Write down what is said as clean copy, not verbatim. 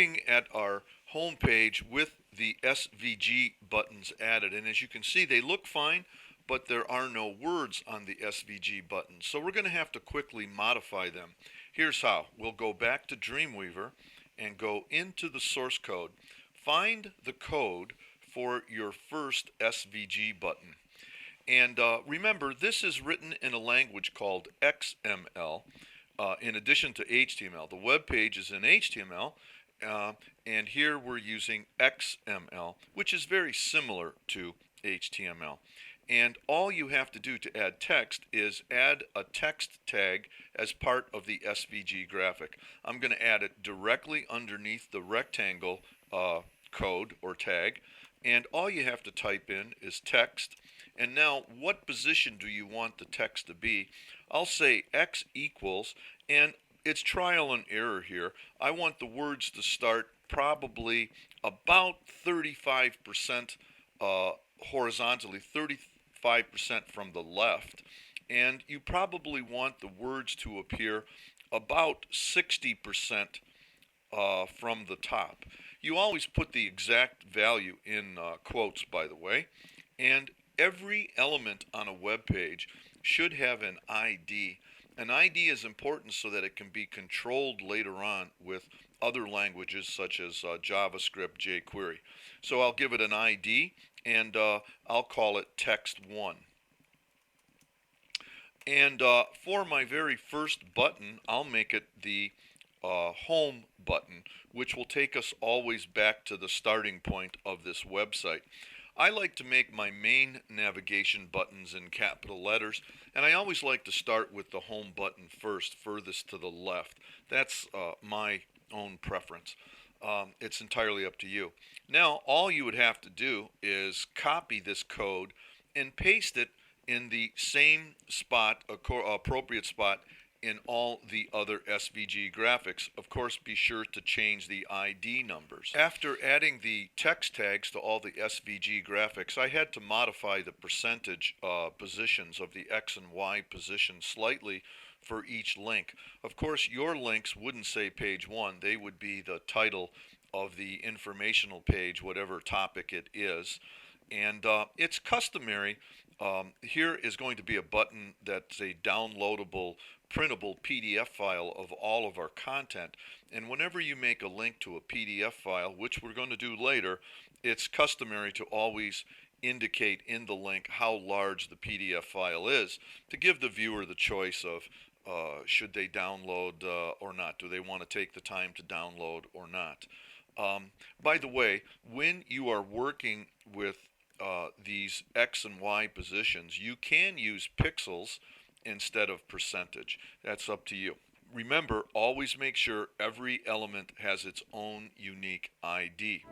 looking at our home page with the SVG buttons added, and as you can see, they look fine, but there are no words on the SVG buttons. So we're going to have to quickly modify them. Here's how. We'll go back to Dreamweaver and go into the source code. Find the code for your first SVG button. And remember, this is written in a language called XML in addition to HTML. The web page is in HTML, and here we're using XML, which is very similar to HTML. And all you have to do to add text is add a text tag as part of the SVG graphic. I'm going to add it directly underneath the rectangle code or tag, and all you have to type in is text. And now, what position do you want the text to be? I'll say X equals, and it's trial and error here. I want the words to start probably about 35% horizontally, 35% from the left. And you probably want the words to appear about 60% from the top. You always put the exact value in quotes, by the way. And every element on a web page should have an ID. An ID is important so that it can be controlled later on with other languages such as JavaScript, jQuery. So I'll give it an ID, and I'll call it text1. And for my very first button, I'll make it the home button, which will take us always back to the starting point of this website. I like to make my main navigation buttons in capital letters, and I always like to start with the home button first, furthest to the left. That's my own preference. It's entirely up to you. Now, all you would have to do is copy this code and paste it in the same spot, appropriate spot, in all the other SVG graphics. Of course, be sure to change the ID numbers. After adding the text tags to all the SVG graphics, I had to modify the percentage positions of the X and Y positions slightly for each link. Of course, your links wouldn't say page 1. They would be the title of the informational page, whatever topic it is. And it's customary. Here is going to be a button that's a downloadable printable PDF file of all of our content, and whenever you make a link to a PDF file, which we're going to do later, it's customary to always indicate in the link how large the PDF file is to give the viewer the choice of should they download or not. Do they want to take the time to download or not? By the way, when you are working with these X and Y positions, you can use pixels instead of percentage. That's up to you. Remember, always make sure every element has its own unique ID.